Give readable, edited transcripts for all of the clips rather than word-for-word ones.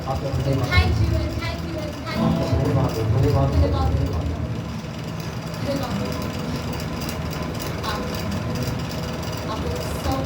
Thank you and thank you and thank you. धन्यवाद धन्यवाद आप लोग सब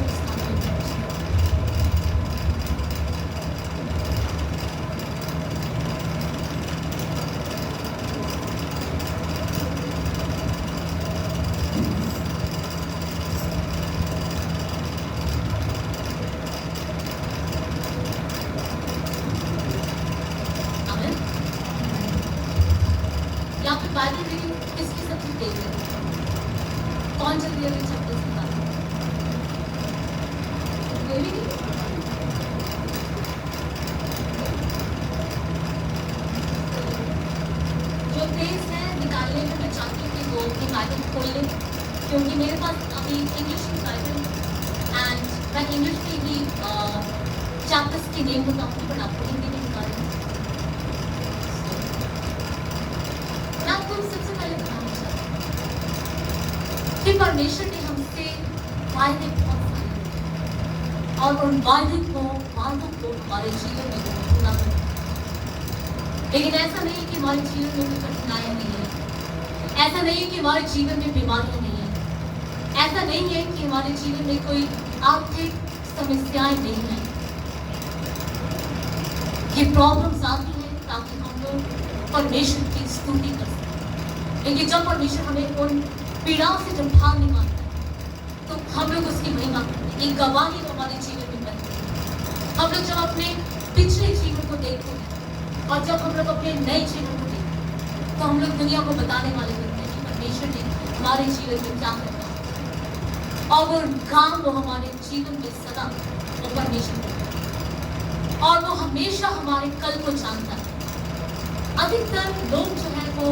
यहाँ पे बाइबल रीडिंग किसकी सबसे तेज है? कौन जल्दी अभी चैप्टर से बात? मेरी नहीं। जो तेज है निकालने में मैं चाहती हूँ कि वो अपनी बाइबल खोल लें, क्योंकि मेरे पास अभी इंग्लिश की बाइबल एंड मैं इंग्लिश में ही चैप्टर्स की नेम बताऊँगी, पर आपको हिंदी में निकालें। सबसे पहले बताना चाहती कि परमेश्वर ने हमसे वायदे बहुत सारे और उन वादों को हमारे जीवन में पूरा करना। लेकिन ऐसा नहीं कि हमारे जीवन में कोई कठिनाइयां नहीं है, ऐसा नहीं कि हमारे जीवन में बीमारियां नहीं है, ऐसा नहीं है कि हमारे जीवन में कोई आर्थिक समस्याएं नहीं है। ये प्रॉब्लम्स आती है ताकि हम लोग परमेश्वर की स्तुति कर सकें। लेकिन जब परमेश्वर हमें उन पीड़ाओं से जब बाहर निकालता है तो हम लोग उसकी महिमा करते हैं। एक गवाही हमारे जीवन में बनती है। हम लोग जब अपने पिछले जीवन को देखते हैं और जब हम लोग अपने नए जीवन को देखते हैं तो हम लोग दुनिया को बताने वाले बनते हैं कि परमेश्वर ने हमारे जीवन में क्या करना है। और वो काम वो हमारे जीवन में सदा वो परमेश्वर करता है और वो हमेशा हमारे कल को जानता है। अधिकतर लोग जो है वो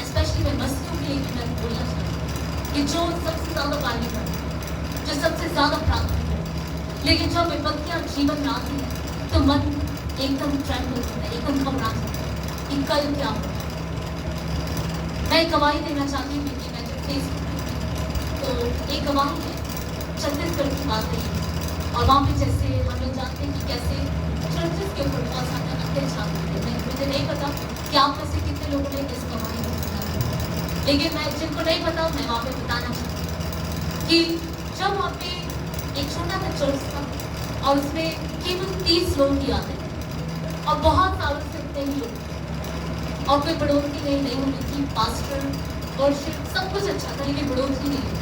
स्पेशली मैं मसीहों के लिए मैं बोलना चाहती हूँ कि जो सबसे ज़्यादा बाइबल पढ़ते हैं, जो सबसे ज़्यादा प्रार्थना करते हैं, लेकिन जब विपत्तियाँ जीवन में आती है तो मन एकदम ट्रेम्बल होता है, एकदम घबरा जाता है कि कल क्या होगा। मैं एक गवाही देना चाहती हूँ कि मैं जब फेसबुक तो एक गवाही है छत्तीसगढ़ की बात है और वहाँ पे जैसे हम लोग जानते हैं कि कैसे चर्चेस के ऊपर बहुत सारे अत्याचार होते हैं। मुझे नहीं पता कि आप में से कितने लोगों ने इस गवाही को सुना, लेकिन मैं जिनको नहीं पता मैं वहाँ पे बताना चाहती हूँ कि जब वहाँ पे एक छोटा सा चर्च था और उसमें केवल 30 लोग ही आते थे और बहुत सालों से उतने ही लोग और कोई बढ़ोतरी नहीं होनी थी। पास्टर वर्शिप सब कुछ अच्छा था लेकिन बढ़ोतरी नहीं हुई।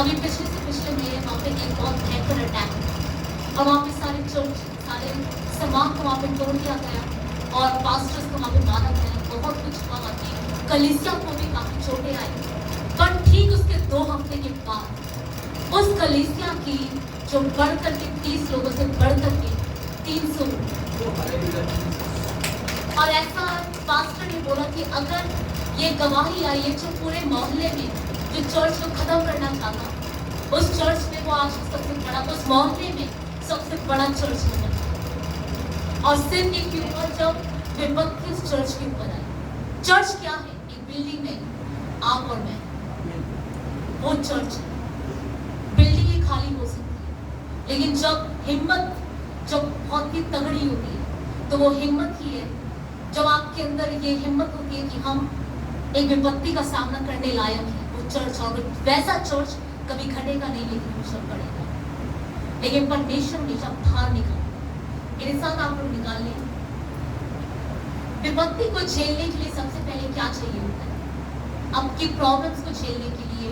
अभी पिछले से पिछले महीने वहाँ पे एक बहुत भयंकर अटैक और वहाँ पे सारे चर्च सारे समाज को वहाँ पे तोड़ दिया गया और पास्टर्स को वहाँ पे मारा गया। बहुत कुछ हुआ वहाँ की कलीसिया को भी काफी चोटें आई। पर ठीक उसके 2 हफ्ते के बाद उस कलीसिया की जो बढ़ करके 30 लोगों से बढ़ करके 300 और ऐसा पास्टर ने बोला कि अगर ये गवाही आई है जो पूरे मोहल्ले में जो चर्च को खत्म करना चाहता उस चर्च में वो आज सबसे बड़ा उस मोहल्ले में सबसे बड़ा चर्च बना और सिर्फ के ऊपर जब विपत्ति उस चर्च के ऊपर आई। चर्च क्या है? एक बिल्डिंग नहीं, आप और मैं वो चर्च है। बिल्डिंग खाली हो सकती है लेकिन जब हिम्मत जब बहुत ही तगड़ी होती है तो वो हिम्मत ही है जब आपके अंदर ये हिम्मत होती है कि हम एक विपत्ति का सामना करने लायक है। वो चर्च और वैसा चर्च कभी घटेगा नहीं लेकिन वो सब बढ़ेगा। लेकिन परमेश्वर हमेशा बाहर निकाल मेरे साथ आप लोग निकाल लें। विपत्ति को झेलने के लिए सबसे पहले क्या चाहिए होता है? आपकी प्रॉब्लम्स को झेलने के लिए,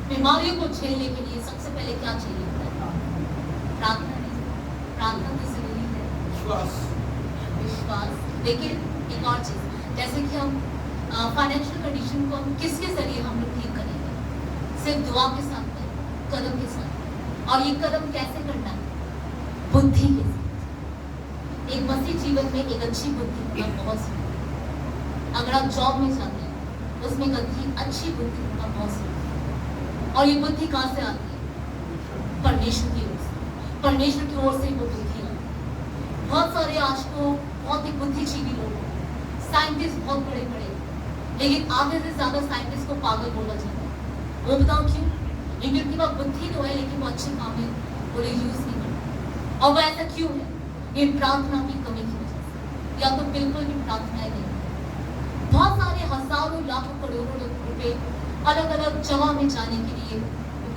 बीमारियों को झेलने के लिए सबसे पहले क्या चाहिए होता है? प्रार्थना नहीं, प्रार्थना तो जरूरी है, विश्वास। लेकिन एक और चीज, जैसे कि हम फाइनेंशियल कंडीशन को हम किसके जरिए हम लोग ठीक करेंगे? सिर्फ दुआ के साथ नहीं, कदम के साथ। और ये कदम कैसे करना है? बुद्धि के साथ। एक मसीह जीवन में एक अच्छी बुद्धि होना बहुत जरूरी है। अगर आप जॉब में जाते हैं उसमें अच्छी बुद्धि होना बहुत जरूरी है। और ये बुद्धि कहाँ से आती है? परमेश्वर की ओर से। परमेश्वर की ओर से वो बुद्धि आती है। बहुत सारे आज को बहुत ही बुद्धिजीवी लोग, साइंटिस्ट बहुत बड़े बड़े, लेकिन आधे से ज्यादा साइंटिस्ट को पागल बोला जाता है। वो बताओ क्यों? क्योंकि उनके पास बुद्धि तो है लेकिन वो अच्छे काम में वो यूज नहीं करते। और वो ऐसा क्यों है? ये प्रार्थना की कमी या तो बिल्कुल भी प्रार्थनाएं नहीं। बहुत सारे हजारों लाखों करोड़ों रुपए अलग अलग जगह में जाने के लिए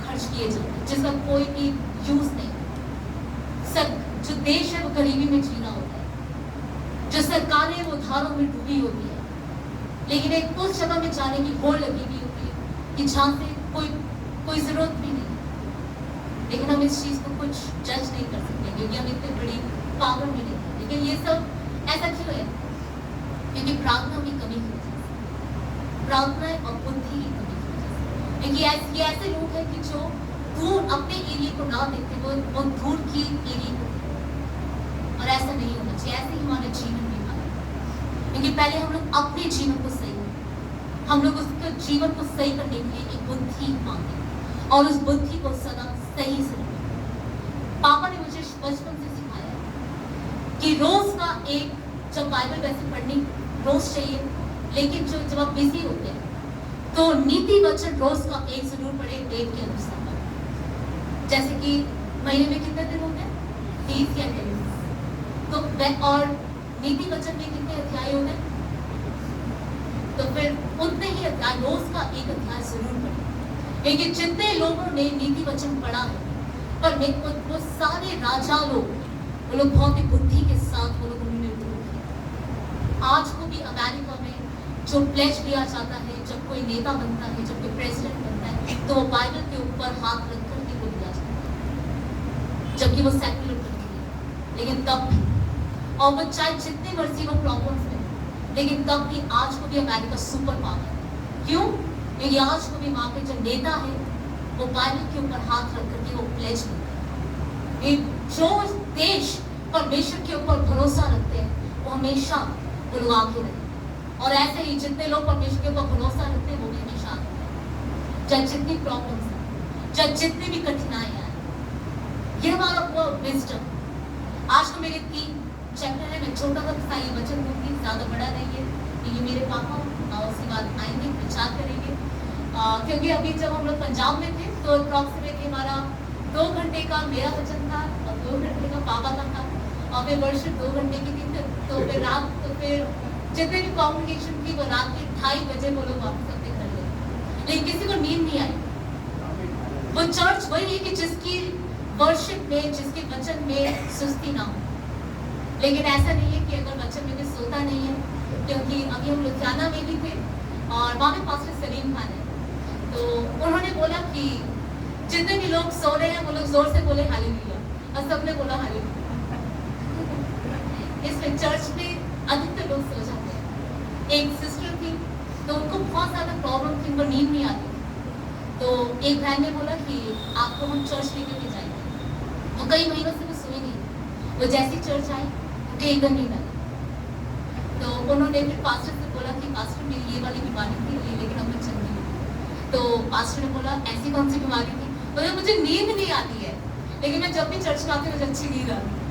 खर्च किए जाते हैं, जिसका कोई भी यूज नहीं। सब जो देश है वो गरीबी में जी रहा होता है, जो सरकारें वो धारों में डूबी होती है, लेकिन एक उस जगह में जाने की होड़ लगी हुई होती है कि जहाँ से कोई जरूरत भी नहीं। लेकिन हम इस चीज को कुछ जज नहीं कर सकते क्योंकि हम इतनी बड़ी पावर में नहीं है। लेकिन ये सब ऐसा क्यों है? क्योंकि प्रार्थना में कमी की वजह से, प्रार्थना और बुद्धि की कमी की वजह से। क्योंकि ये ऐसे लोग हैं कि जो दूर अपने एरिया को ना देखते, वो दूर की एरिया को, और ऐसा नहीं होना चाहिए। ऐसे ही हमारा जीवन भी है, क्योंकि पहले हम लोग अपने जीवन को सही, हम लोग उसके जीवन को सही करने के लिए एक बुद्धि मांगे और उस बुद्धि को सदा सही से रखें। पापा ने मुझे बचपन से सिखाया कि रोज का एक, जब बाइबल वैसे पढ़नी रोज चाहिए, लेकिन जब आप बिजी होते हैं तो नीति वचन रोज का एक जरूर पढ़े डेट के अनुसार। जैसे कि महीने में कितने दिन होते हैं? 30 या 30। तो और नीति वचन में कितने अध्याय होते हैं? तो फिर उतने ही अध्याय, रोज का एक अध्याय जरूर पढ़े। क्योंकि जितने लोगों ने नीति वचन पढ़ा है, पर वो सारे राजा लोग, वो लोग बहुत ही बुद्धि के साथ वो लोग उन्होंने रूल किया। आज को भी अमेरिका में जो प्लेज लिया जाता है, जब कोई नेता बनता है, जब कोई प्रेसिडेंट बनता है, तो वो बाइबल के ऊपर हाथ रख करके वो लिया जाता है, जबकि वो सेक्युलर कंट्री है। लेकिन तब भी, और वो चाहे जितनी मर्जी वो प्रॉब्लम्स में, लेकिन तब भी आज को भी अमेरिका सुपर पावर है। क्यों? क्योंकि आज को भी वहां पे जो नेता है वो बाइबल के ऊपर हाथ रख करके वो प्लेज लेते हैं। जो देश परमेश्वर के ऊपर भरोसा रखते हैं वो हमेशा वो लोग आगे रहते हैं। और ऐसे ही जितने लोग परमेश्वर के ऊपर भरोसा रखते हैं वो भी हमेशा आगे रहते हैं, चाहे जितनी प्रॉब्लम्स है, चाहे जितनी भी कठिनाइयां हैं। ये हमारा वो विजडम। आज तो मेरे 3 चैप्टर है, मैं छोटा सा ये वचन दूंगी, ज्यादा बड़ा नहीं है। ये मेरे पापा उसके बाद आएंगे, विचार करेंगे। क्योंकि अभी जब हम लोग पंजाब में थे तो अप्रॉक्सीमेटली हमारा 2 घंटे का मेरा वचन था और 2 घंटे का पापा का था, और फिर वर्ष 2 घंटे की थी। तो फिर रात, तो फिर जितने भी कॉम्युनिकेशन थी वो रात के 2:30 बजे वो लोग वापस अपने घर गए, लेकिन किसी को नींद नहीं आई। वो चर्च वही है कि जिसकी वर्शिप में, जिसके वचन में सुस्ती ना हो। लेकिन ऐसा नहीं है कि अगर वचन में भी सोता नहीं है, क्योंकि अभी हम लुधियाना में भी थे और वहाँ पे पास्टर सलीम खान है, तो उन्होंने बोला कि जितने भी लोग सो रहे हैं वो लोग जोर से बोले हालेलुया, और सबने बोला हालेलुया। इसमें चर्च में अधिकतर लोग सो जाते हैं। एक सिस्टर थी तो उनको बहुत ज्यादा प्रॉब्लम थी, उनको नींद नहीं आती, तो एक बहन ने बोला कि आपको हम चर्च लेकर के जाएंगे। वो कई महीनों से वो सोई नहीं, वो जैसी चर्च आई उनके एकदम नींद आई। तो उन्होंने फिर पास्टर से बोला कि पास्टर मेरी ये वाली बीमारी थी, लेकिन अब मैं चल रही हूँ। तो पास्टर ने बोला ऐसी कौन सी बीमारी थी? बोले मुझे नींद नहीं आती है, लेकिन मैं जब भी चर्च में आती हूँ मुझे अच्छी नींद आती है।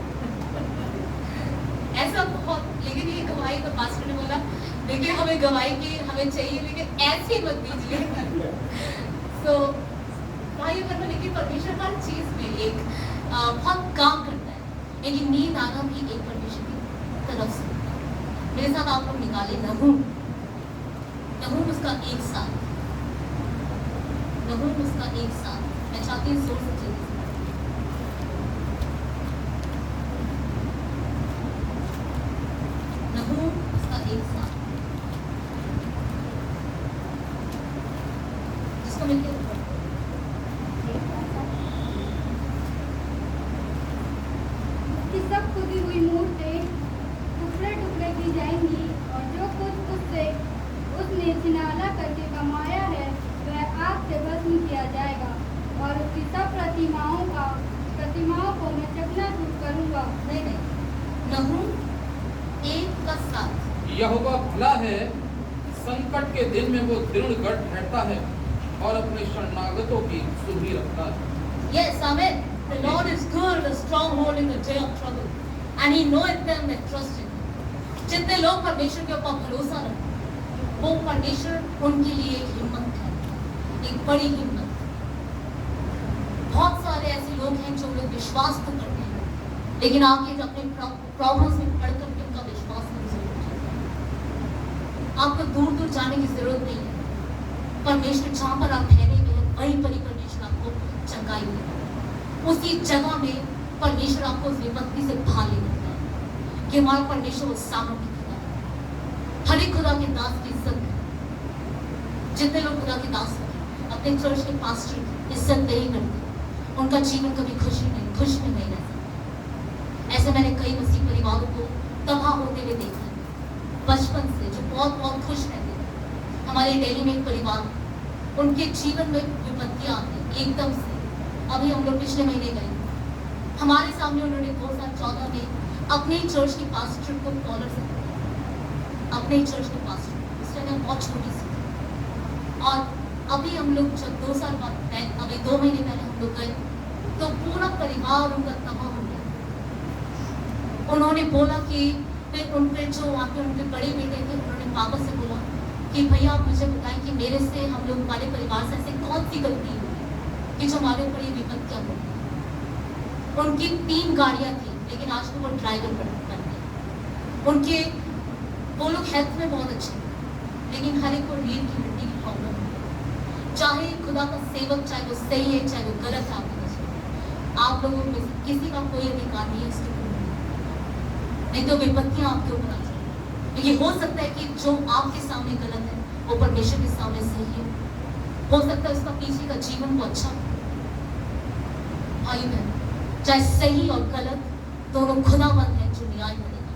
ऐसा बहुत, लेकिन ये गवाही, तो पास्टर ने बोला देखिए हमें गवाही की हमें चाहिए, लेकिन ऐसी मत दीजिए। तो भाई बहनों, लेकिन परमेश्वर हर चीज में एक बहुत काम करता है, लेकिन नींद आना भी एक परमेश्वर की तरफ से। मेरे साथ आप लोग निकाले नहूम उसका 1 साल, नहूम उसका 1 साल। मैं चाहती हूँ जोर से जल्दी से नहूम उसका 1 साल, जिसको मिलकर सब खुदी हुई मूर्तें टुकड़े टुकड़े की जाएंगी, और जो कुछ उसने छिनाला करके कमाया है वह आग से भस्म किया जाएगा, और उसकी सब प्रतिमाओं को मैं चकनाचूर करूंगा। नहीं, नहूम 1 का 7। यहोवा भला है, संकट के दिन में वो दृढ़ गढ़ ठहरता है और अपने शरणागतों की सुधि रखता है। Yes, Amen. The Lord is good, a stronghold in the day of trouble, and He knoweth them that trust Him. जितने लोग परमेश्वर के ऊपर भरोसा रखते हैं, वो परमेश्वर उनके लिए एक हिम्मत है, एक बड़ी हिम्मत। बहुत सारे ऐसे लोग हैं जो लोग विश्वास तो करते हैं, लेकिन आगे अपने प्रॉब्लम्स में पढ़ करके उनका विश्वास नहीं आपको दूर दूर जाने की जरूरत नहीं है। परमेश्वर जहाँ पर आप ठहरे हुए हैं वहीं पर ही परमेश्वर आपको चंगाई देगा। उसी जगह में परमेश्वर आपको उस विपत्ति से बाहर ले जाता है कि हमारा परमेश्वर वो सामर्थ्य खुदा है। हर एक खुदा के दास की इज्जत है। जितने लोग खुदा के दास हैं अपने चर्च के पास्टर की इज्जत नहीं करते, उनका जीवन कभी खुश में नहीं रहता। ऐसे मैंने कई मसीह परिवारों को तबाह होते हुए देखा है बचपन से, जो बहुत बहुत खुश रहते थे। हमारे दिल्ली में एक परिवार, उनके जीवन में विपत्तियां आती एकदम से। अभी हम लोग पिछले महीने गए, हमारे सामने उन्होंने 2014 में अपने चर्च के पास्टर को कॉलर से अपने चर्च के पास्टर, उस टाइम बहुत छोटी सी थी। और अभी हम लोग जब 2 साल बाद अभी 2 महीने पहले हम लोग गए तो पूरा परिवार उनका तबाह हो गया। उन्होंने बोला कि फिर उनके जो वहाँ पे उनके बड़े बेटे थे, उन्होंने पापा से बोला कि भैया आप मुझे बताएं कि मेरे से, हम लोग हमारे परिवार से ऐसे कौन सी गलती हुई कि जो हमारे ऊपर ये विपत्तियां हो गई। उनकी 3 गाड़ियां थी लेकिन आज तो वो ड्राइवर बन गए। उनके वो लोग हेल्थ में बहुत अच्छे थे लेकिन हर एक को रीढ़ की हड्डी की प्रॉब्लम है। चाहे खुदा का सेवक, चाहे वो सही है चाहे वो गलत है, आप लोगों में किसी का कोई अधिकार नहीं है इसके ऊपर, नहीं तो विपत्तियां आपके ऊपर आ जाएंगी। ये हो सकता है कि जो आपके सामने गलत है वो परमेश्वर के सामने सही है। हो सकता है उसका पीछे का जीवन को अच्छा, भाई बहन, चाहे सही और गलत दोनों खुदावंद है जो न्याय करेगा,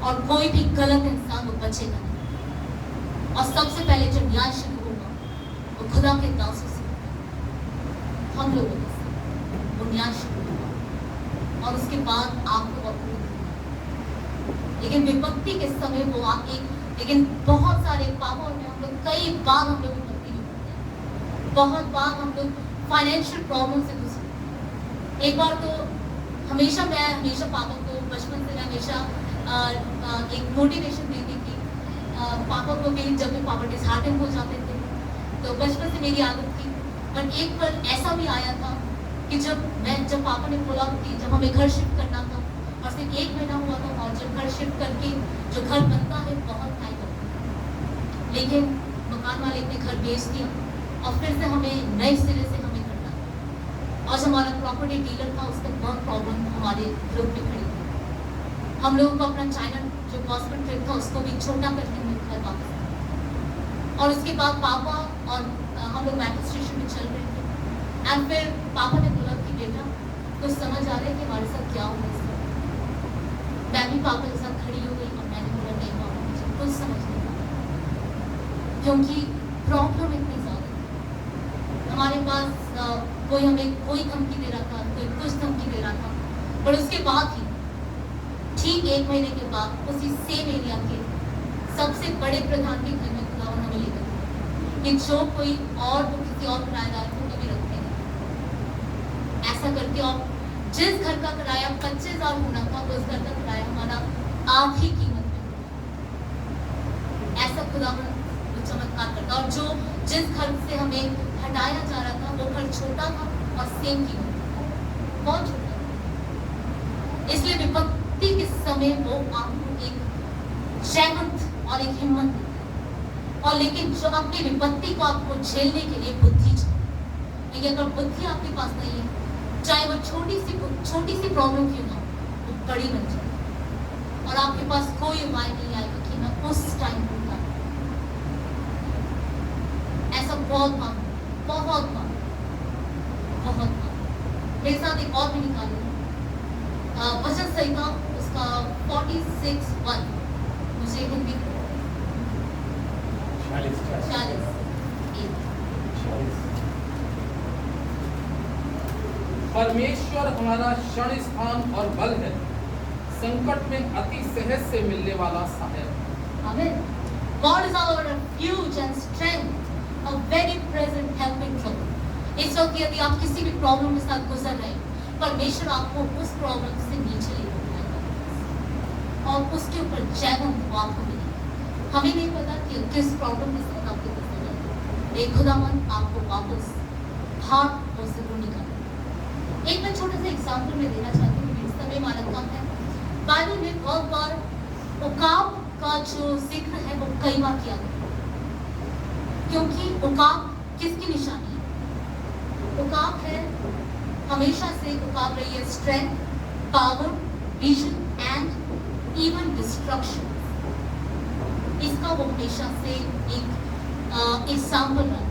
और कोई भी गलत इंसान वो बचेगा नहीं। और सबसे पहले जो न्याय शुरू होगा वो खुदा के दासों से, हम लोगों से वो न्याय शुरू होगा और उसके बाद आपको और लेकिन विपत्ति के समय वो आके, लेकिन बहुत सारे पापों में हम लोग कई बार हम लोग विपत्ति में पड़ते हैं। बहुत बार हम लोग फाइनेंशियल प्रॉब्लम से गुजरे। एक बार तो हमेशा पापा को बचपन से हमेशा एक मोटिवेशन देती थी पापा को मेरी, जब भी पापा डिसहार्टेंड हो जाते थे तो बचपन से मेरी आदत थी। पर एक बार ऐसा भी आया था कि जब पापा ने बोला कि जब हमें घर शिफ्ट करना था और सिर्फ 1 महीना हुआ था, और जब घर शिफ्ट करके जो घर बनता है बहुत टाइम लगता है, लेकिन मकान मालिक ने घर बेच दिया और फिर से हमें नए सिरे से हमें करना था। और जो हमारा प्रॉपर्टी डीलर था उसका बहुत प्रॉब्लम हमारे ग्रुप में खड़ी थी। हम लोगों को अपना चाइना जो गॉस्पेल ट्रिप था उसको भी छोटा करके हमें घर वापस आया। और उसके बाद पापा और हम लोग मेट्रो स्टेशन में चल रहे थे एंड फिर पापा ने बोला कि बेटा कुछ समझ आ रहा है कि हमारे साथ क्या हुआ। मैं भी पापा के साथ खड़ी हो गई और मैंने बोला नहीं पापा मुझे कुछ समझ नहीं आया, क्योंकि प्रॉब्लम इतनी ज़्यादा थी। हमारे पास कोई हमें कोई धमकी दे रहा था, कोई कुछ धमकी दे रहा था। पर उसके बाद ही ठीक 1 महीने के बाद उसी सेम एरिया के सबसे बड़े प्रधान के घर में खुदा हमें लेकर गया कि जो कोई और वो किसी और किराएदार को कभी रखते नहीं। ऐसा करके और जिस घर का किराया 25,000 होना था उस घर का किराया हमारा आधी कीमत में। ऐसा खुदा वो चमत्कार करता। और जो जिस घर से हमें हटाया जा रहा था वो घर छोटा था और सेम कीमत था, बहुत छोटा था। इसलिए विपत्ति के समय वो आपको एक जहमत और एक हिम्मत देता है। और लेकिन जो अपनी विपत्ति को आपको झेलने के लिए बुद्धि चाहिए। लेकिन अगर बुद्धि आपके पास नहीं है, चाहे वो छोटी सी प्रॉब्लम क्यों ना वो बड़ी बन जाए और आपके पास कोई उपाय नहीं आएगा कि मैं उस टाइम भूलता। ऐसा बहुत बार मेरे साथ एक और भी निकाली वचन संहिता उसका 46:1 मुझे हिंदी 40 परमेश्वर हमारा क्षण स्थान और बल है, संकट में अति सहज से मिलने वाला सहायक। आमीन। God is our refuge and strength, a very present help in trouble. इस वक्त यदि आप किसी भी प्रॉब्लम के साथ गुजर रहे हैं, परमेश्वर आपको उस प्रॉब्लम से नीचे ले जाएगा और उसके ऊपर जयवंत वो आपको मिलेगी। हमें नहीं पता कि किस प्रॉब्लम के साथ आपको गुजर रहे हैं, खुदावन आपको वापस भाग और से निकाल। एक मैं छोटा सा एग्जाम्पल में देना चाहती हूँ, समय हमारा कम है। बाइबल में बहुत बार उकाब का जो जिक्र है वो कई बार किया गया, क्योंकि उकाब किसकी निशानी है? उकाब है, हमेशा से उकाब रही है strength, power, vision and even destruction. इसका वो हमेशा से एक एग्जाम्पल है।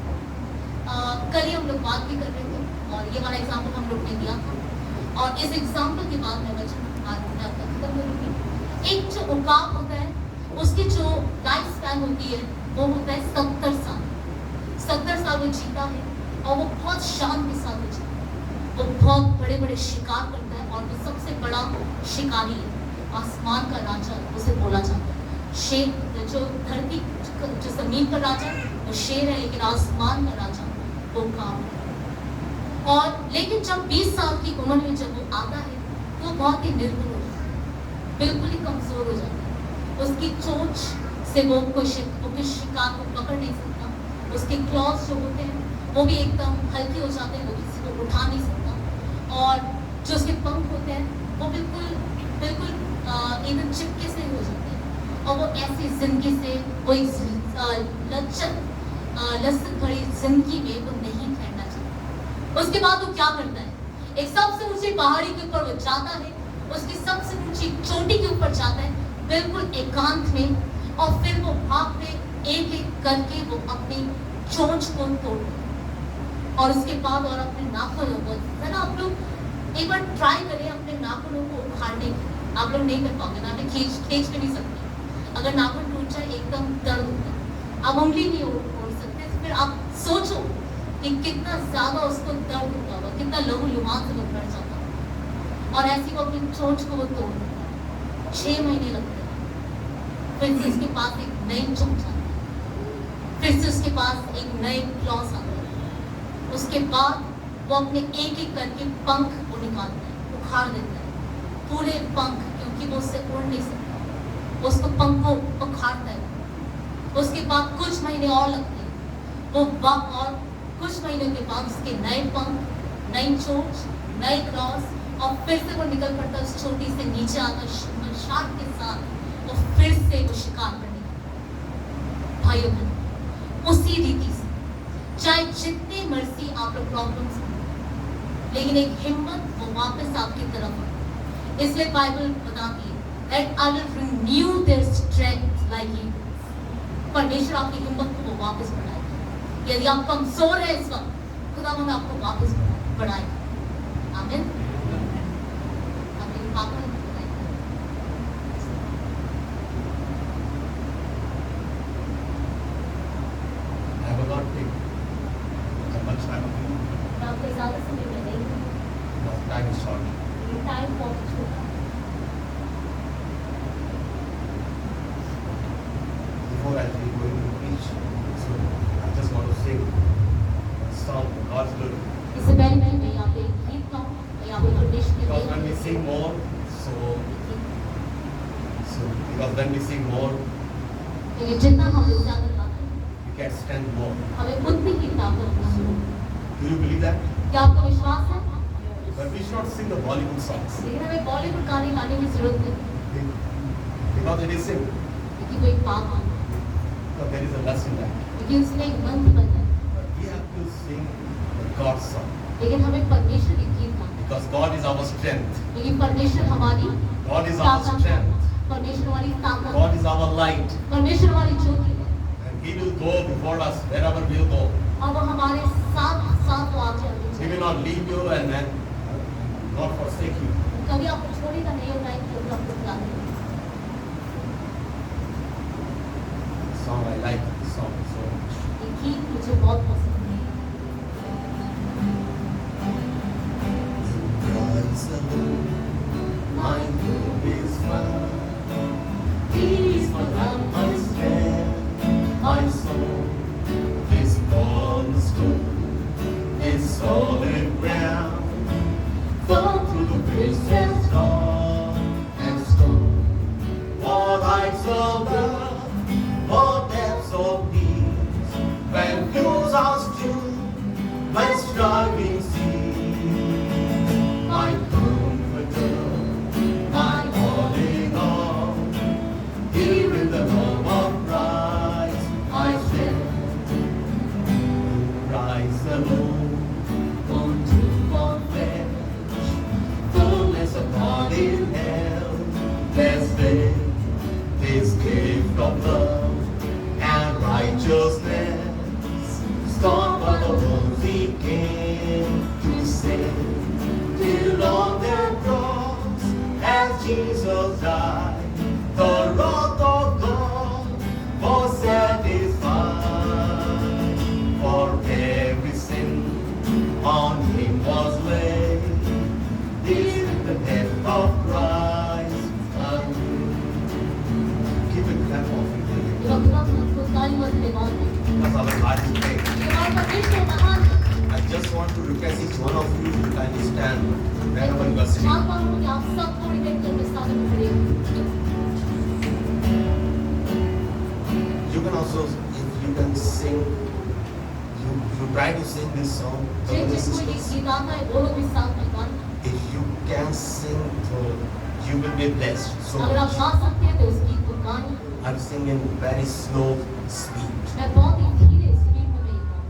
कल ही हम लोग बात भी कर रहे थे और ये वाला एग्जाम्पल हम लोग ने दिया था, और इस एग्जाम्पल के बाद मैं वचन खत्म करूंगी। एक जो उकाब होता है उसकी जो लाइफ स्पैन होती है वो होता है 70 साल। 70 साल वो जीता है और वो बहुत शान के साथ जीता है। वो बहुत बड़े बड़े शिकार करता है और वो सबसे बड़ा शिकारी है। आसमान का राजा उसे बोला जाता है। शेर जो धरती जो जमीन का राजा वो शेर है, लेकिन आसमान का राजा वो उकाब है। और लेकिन जब 20 साल की उम्र में जब वो आता है तो वो बहुत ही निर्भर हो जाता है, बिल्कुल ही कमजोर हो जाता है। उसकी चोंच से वो कोई शिकार को पकड़ नहीं सकता। उसके क्लॉज जो होते हैं वो भी एकदम हल्के हो जाते हैं, वो किसी को उठा नहीं सकता। और जो उसके पंख होते हैं वो बिल्कुल बिल्कुल एकदम चिपके से हो जाते हैं। और वो ऐसी जिंदगी से वो लचक भरी जिंदगी में वो नहीं ठहरना चाहता। उसके बाद वो क्या करता है? एक सबसे ऊंची पहाड़ी के ऊपर वो जाता है, उसकी सबसे ऊंची चोटी के ऊपर जाता है, बिल्कुल एकांत में, और फिर वो वहां पे एक एक करके वो अपनी चोंच को तोड़ता है। और उसके बाद और अपने नाखूनों को, है ना, आप लोग एक बार ट्राई करें अपने नाखूनों को उखाड़ने की। आप लोग नहीं कर पाओगे ना, आप खींच भी नहीं सकते। अगर नाखून टूट जाए एकदम दर्द होता है, आप उंगली नहीं ओढ़ सकते। तो फिर आप सोचो कि कितना ज्यादा उसको दर्द होता होगा, कितना लहू लुहान से वो भर जाता होगा। और ऐसी वो अपनी चोंच को वो तोड़ देता है। 6 महीने लगते हैं, फिर से उसके पास एक नई चोंच आती है, फिर से उसके पास एक नए क्लॉस आते हैं। उसके बाद वो अपने एक एक करके पंख को निकालता है, उखाड़ देता है पूरे पंख, क्योंकि वो उससे उड़ नहीं सकता। उसको पंख को उखाड़ता है। उसके बाद कुछ महीने और लगते हैं, वो और कुछ महीने के बाद उसके नए पंख, नई चोंच, नए क्रॉस, और फिर से वो निकल पड़ता है उस चोटी से नीचे आता शार्क के साथ, वो फिर से वो शिकार करने लगता। भाइयों बहनों, उसी रीति से चाहे जितने मर्जी आप लोग प्रॉब्लम्स हो, लेकिन एक हिम्मत वो वापस आपकी तरफ है। इसलिए बाइबल बताती है that I will renew their strength like eagles। परमेश्वर आपकी हिम्मत को वो वापस बढ़ाएगा। यदि आप कमजोर हैं इस वक्त, खुदा आपको वापस बढ़ाएगा। आमीन। अपने पापा ने बताया। I will not take much time of you. आपको ज्यादा समय में नहीं, Because time is short. Time बहुत छोटा है। Before I actually going to preach, so I just want to sing a song, God's Glory. इससे पहले मैं यहाँ पे गीत गाऊँ, यहाँ पे परमेश्वर के Because when we लिए sing more, so because when we sing more, क्योंकि जितना हम लोग ज्यादा गाते हैं, we get strength more. हमें उतनी ही ताकत मिलती है। Do you believe that? क्या आपको विश्वास है? But we should not sing the Bollywood songs लेकिन हमें बॉलीवुड गाने गाने की जरूरत नहीं, because it is sin. क्योंकि कोई पाप है, Because there is a lesson in that. क्योंकि उसमें एक मंत्र बन है। But we have to sing the God's song लेकिन हमें परमेश्वर की गीत गाना, because God is our strength. क्योंकि परमेश्वर हमारी God is our ताकत है, strength. परमेश्वर हमारी ताकत है, God is our light. परमेश्वर हमारी ज्योति है, And He will go before us wherever we will go. और वो हमारे साथ साथ वो आगे He आगे will not leave you and then not forsake you. कभी आपको छोड़ेगा नहीं, होगा कि आपको बुलाएगा। Song I like this song so much. ये गीत मुझे बहुत पसंद है। Rise alone, my hope is found. He is my lamp, my strength, my soul. His cornerstone is solid ground. Fall through the fiercest storm and storm. All heights of love, all depths of peace. When fuels are of love and righteousness. Scorned by the ones he came to save. Till on the cross, as Jesus died, the wrath of God was satisfied. For every sin on him was laid. This is the death of Christ. Keep it clap offering to him. ये खुदा को ताली धन्यवाद दें। Because our God is great. ये हमारा परमेश्वर महान है। I just want to request each one of you to kindly stand wherever you are sitting. चाहता हूँ कि आप सब थोड़ी देर के लिए स्थान में खड़े हों। You can also, if you can sing, you try to sing this song. brothers and जिसको ये sisters. गीत आता है वो लोग भी साथ में गाएं। If you can sing, though, you will be blessed so अगर आप much. गा सकते हैं तो इस गीत को गाएं। I'm singing very slow speed. मैं बहुत ही धीरे स्पीड में नहीं गाऊंगा।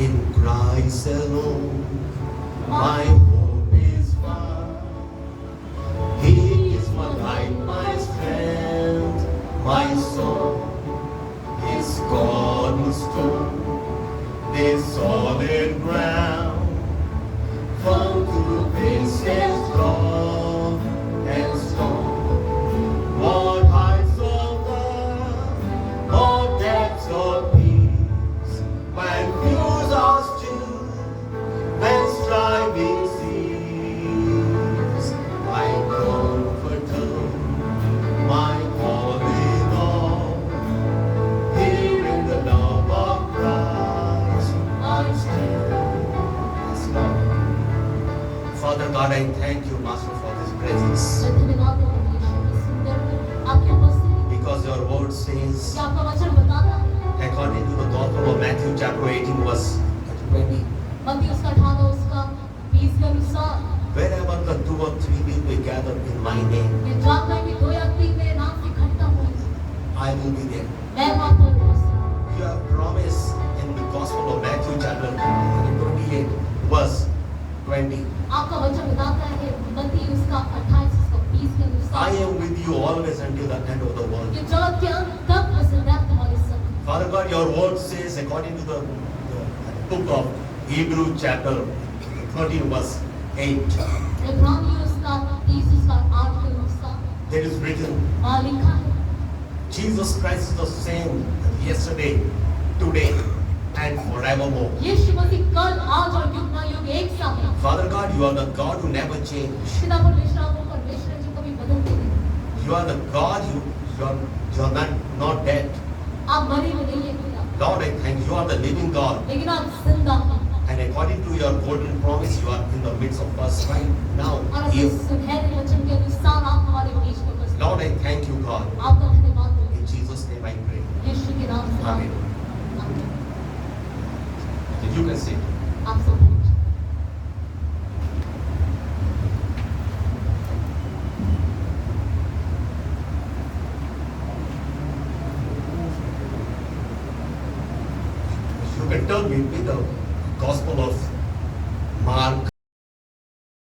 In Christ alone, my hope is found. He is my light, my strength, my song. His cornerstone, this solid ground. From to face is strong and strong. What heights of love, what depths of peace. When views are still, when striving cease. My comforter, my all in all. Here in the love of Christ, I stand. Yes, Lord. Father God, I thank you, Master, for this presence. मैं धन्यवाद देता हूँ यीशु की सुंदर आपकी उपस्थिति Because your word says, कि आपका वचन बताता है according to the Gospel of Matthew, chapter 18, verse 20, मत्ती उसका 18 उसका 20 के अनुसार wherever the two or three will be gathered in my name, ये जानता है कि 2 या 3 मेरे नाम से इकट्ठा हुए I will be there. मैं वहाँ पर उपस्थित हूँ। You have promised in the Gospel of Matthew, chapter 28, verse 20, आपका वचन बताता है मत्ती उसका 28 उसका 20 के I अनुसार am with you always until the end of the world. कि जगत के अंत तक मैं सदैव तुम्हारे संग। Father God, your word says, according to the book of Hebrew, chapter 13, verse 8, इब्रानी उसका 30 उसका 8 के अनुसार there is written, वहाँ लिखा है Jesus Christ is the same yesterday, today, and forevermore. यीशु मसीह कल आज और युग ना युग एक सा है। Father God, you are the God who never change. पिता परमेश्वर आपको परमेश्वर है जो कभी बदलते नहीं। You are the God, you are not dead. आप मरे हुए नहीं हैं पिता, Lord, I thank you. You are the living God. लेकिन आप जिंदा हैं And according to your golden promise, you are in the midst of us right now. और अपने Here. सुनहरे वचन के अनुसार आप हमारे बीच में उपस्थित हैं। Lord, I thank you, God. आपका धन्यवाद हो In Jesus' name I pray. यीशु के नाम से Amen. आमीन। You can say. आप सब लोग। You can turn with me the Gospel of